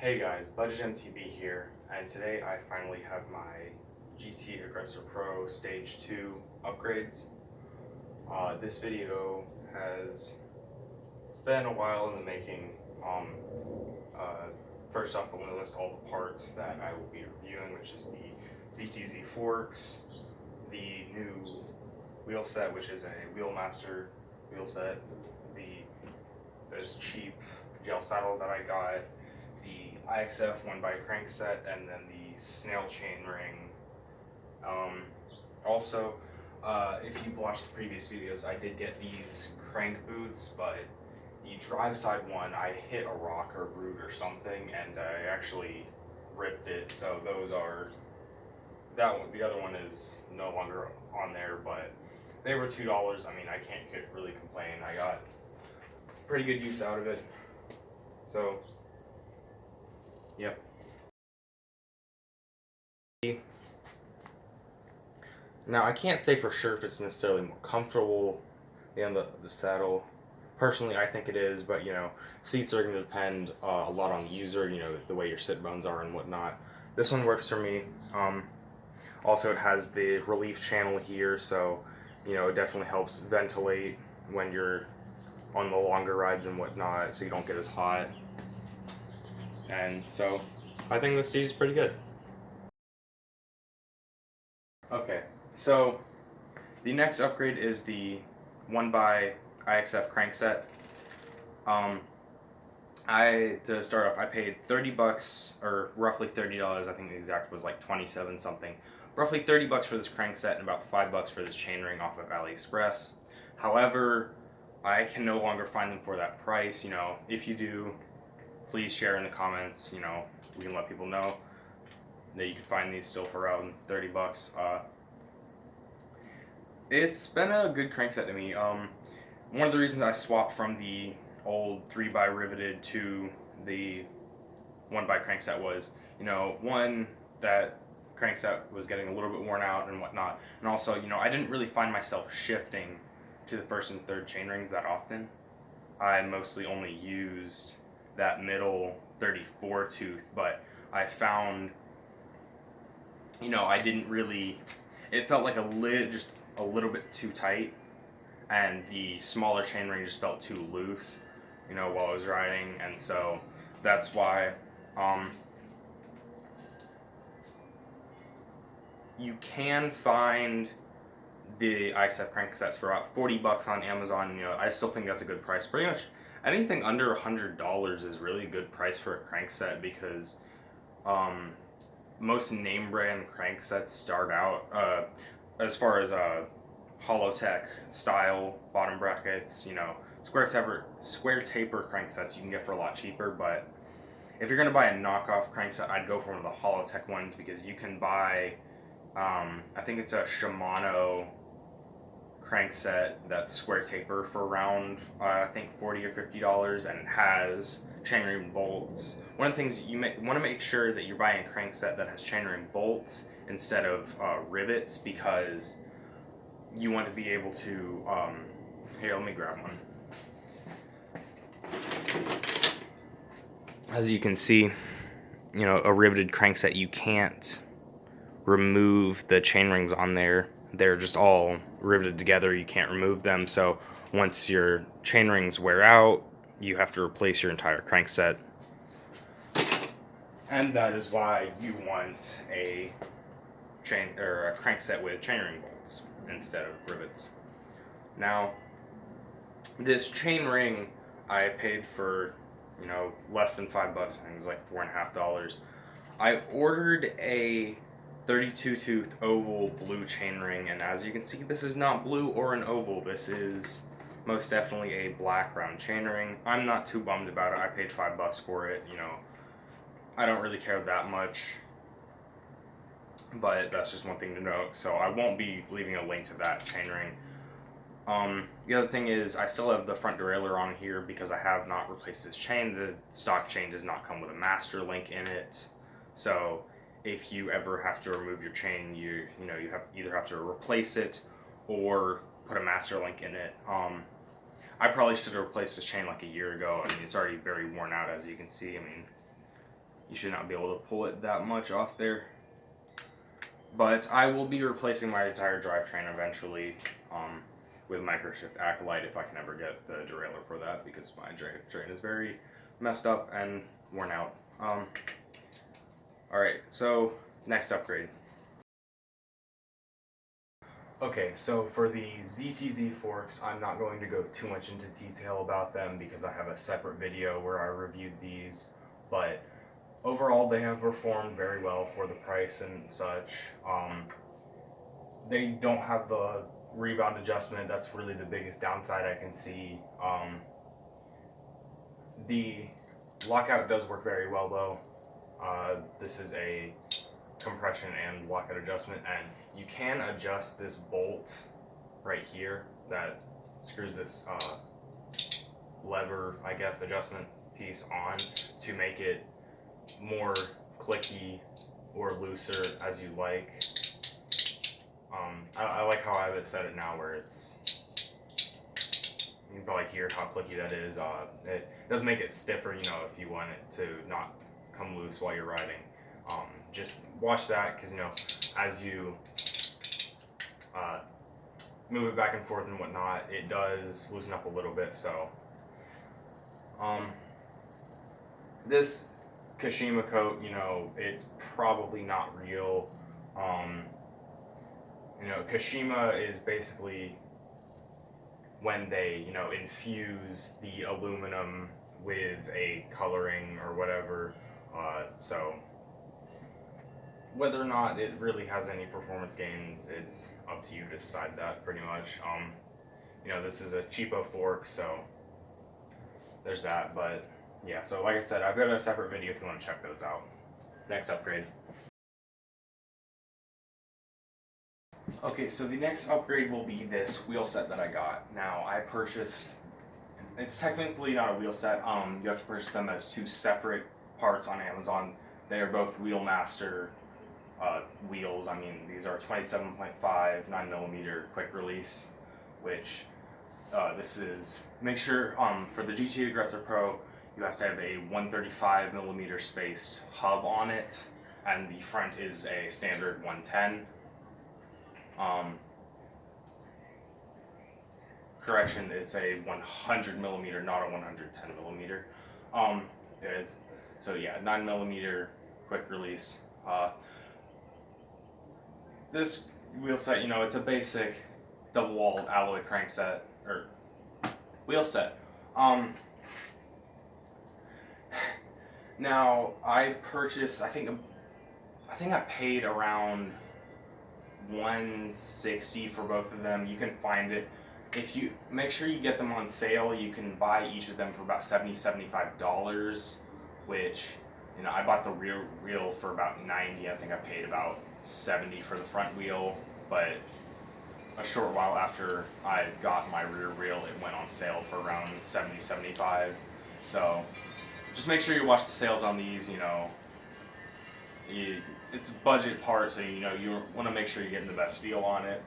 Hey guys, Budget MTB here, and today I finally have my GT Aggressor Pro Stage 2 upgrades. This video has been a while in the making. First off, I'm going to list all the parts that I will be reviewing, which is the ZTZ forks, the new wheel set, which is a Wheelmaster wheel set, this cheap gel saddle that I got, the IXF 1x Crankset, and then the snail chain ring. Also, if you've watched the previous videos, I did get these crank boots, but the drive side one, I hit a rock or root or something, and I actually ripped it. So those are that one. The other one is no longer on there, but they were $2. I mean, I can't really complain. I got pretty good use out of it. So, yep. Now, I can't say for sure if it's necessarily more comfortable than the saddle. Personally, I think it is, but seats are going to depend a lot on the user, the way your sit bones are and whatnot. This one works for me. Also, it has the relief channel here, so it definitely helps ventilate when you're on the longer rides and whatnot, so you don't get as hot. And so, I think this stage is pretty good. Okay, so the next upgrade is the 1x IXF crankset. To start off, I paid $30, or roughly $30. I think the exact was like 27 something. Roughly $30 for this crankset and about $5 for this chainring off of AliExpress. However, I can no longer find them for that price. If you do, please share in the comments. We can let people know that you can find these still for around $30. It's been a good crankset to me. One of the reasons I swapped from the old 3x riveted to the 1x crankset was, one, that crankset was getting a little bit worn out and whatnot, and also, I didn't really find myself shifting to the first and third chain rings that often. I mostly only used that middle 34 tooth, but I found, I didn't really, it felt like just a little bit too tight, and the smaller chain ring just felt too loose, while I was riding, and so that's why you can find the IXF cranksets for about $40 on Amazon. I still think that's a good price. Pretty much anything under $100 is really a good price for a crankset, because most name brand cranksets start out as far as Holotech style bottom brackets, square taper cranksets you can get for a lot cheaper. But if you're gonna buy a knockoff crankset, I'd go for one of the Holotech ones, because you can buy I think it's a Shimano crankset that's square taper for around I think $40 or $50, and it has chainring bolts. One of the things you want to make sure that you're buying a crankset that has chainring bolts instead of rivets, because you want to be able to here, let me grab one. As you can see, a riveted crankset, you can't remove the chain rings on there. They're just all riveted together. You can't remove them. So once your chain rings wear out, you have to replace your entire crankset. And that is why you want a crankset with chainring bolts instead of rivets. Now, this chain ring I paid for, less than $5. I think it was like $4.50. I ordered a 32 tooth oval blue chain ring, and as you can see, this is not blue or an oval. This is most definitely a black round chain ring. I'm not too bummed about it. I paid $5 for it. I don't really care that much, but that's just one thing to note. So I won't be leaving a link to that chain ring. The other thing is, I still have the front derailleur on here because I have not replaced this chain. The stock chain does not come with a master link in it, so if you ever have to remove your chain, you either have to replace it or put a master link in it. I probably should have replaced this chain like a year ago. I mean, it's already very worn out, as you can see. I mean, you should not be able to pull it that much off there. But I will be replacing my entire drivetrain eventually with microshift Acolyte if I can ever get the derailleur for that, because my drivetrain is very messed up and worn out. Alright, so next upgrade. Okay, so for the ZTZ forks, I'm not going to go too much into detail about them because I have a separate video where I reviewed these, but overall they have performed very well for the price and such. They don't have the rebound adjustment. That's really the biggest downside I can see. The lockout does work very well though. This is a compression and lockout adjustment, and you can adjust this bolt right here that screws this lever, I guess, adjustment piece on to make it more clicky or looser as you like. I like how I have it set it now where it's, you can probably hear how clicky that is. It does make it stiffer, you know, if you want it to not come loose while you're riding. Just watch that, because, you know, as you move it back and forth and whatnot, it does loosen up a little bit. So this Kashima coat, you know, it's probably not real. You know, Kashima is basically when they, you know, infuse the aluminum with a coloring or whatever. So whether or not it really has any performance gains, it's up to you to decide that, pretty much. You know, this is a cheapo fork, so there's that. But yeah, so like I said, I've got a separate video if you want to check those out. Next upgrade. Okay, so the next upgrade will be this wheel set that I got. Now, I purchased, it's technically not a wheel set. You have to purchase them as two separate parts on Amazon. They are both Wheelmaster wheels. I mean, these are 27.5 9mm quick release, which this is, make sure for the GT Aggressor Pro, you have to have a 135mm spaced hub on it, and the front is a standard 110. Correction, it's a 100mm, not a 110mm. It is. So yeah, 9mm quick release. This wheel set, you know, it's a basic double-walled alloy crankset, or wheel set. Now, I purchased, I think I paid around $160 for both of them. You can find it. If you make sure you get them on sale, you can buy each of them for about $75, which, you know, I bought the rear wheel for about $90. I think I paid about $70 for the front wheel, but a short while after I got my rear wheel, it went on sale for around $70, $75. So just make sure you watch the sales on these. You know, it's a budget part, so you know you want to make sure you're getting the best deal on it.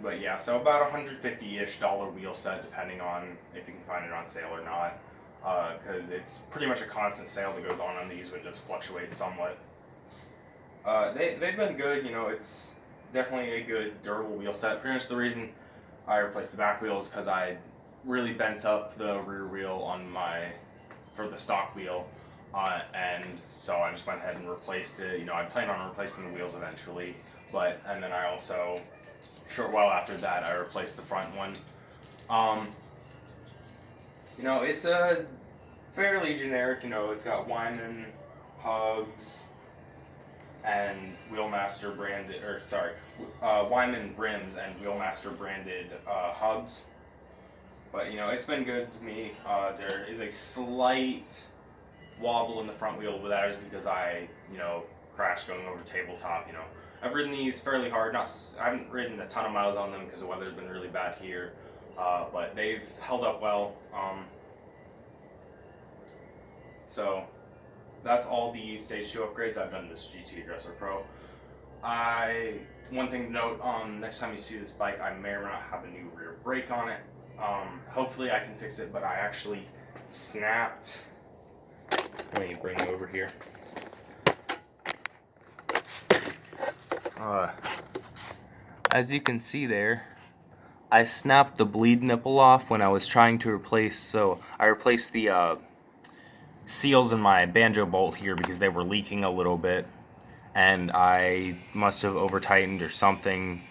But yeah, so about $150-ish wheel set, depending on if you can find it on sale or not, because it's pretty much a constant sale that goes on these, but it just fluctuates somewhat. They've been good. You know, it's definitely a good durable wheel set. Pretty much the reason I replaced the back wheel is because I really bent up the rear wheel on for the stock wheel. And so I just went ahead and replaced it. You know, I plan on replacing the wheels eventually, and then I also, a short while after that, I replaced the front one. You know, it's a fairly generic, you know, it's got Wyman hubs and Wheelmaster branded, Wyman rims and Wheelmaster branded hubs. But, you know, it's been good to me. There is a slight wobble in the front wheel, but that is because I, you know, crashed going over tabletop. You know, I've ridden these fairly hard. I haven't ridden a ton of miles on them because the weather's been really bad here, but they've held up well. So that's all the Stage 2 upgrades I've done to this GT Aggressor Pro. One thing to note, next time you see this bike, I may or may not have a new rear brake on it. Hopefully I can fix it, but I actually snapped Let me bring you over here. As you can see there, I snapped the bleed nipple off when I was trying to replace, so I replaced the seals in my banjo bolt here because they were leaking a little bit, and I must have over tightened or something,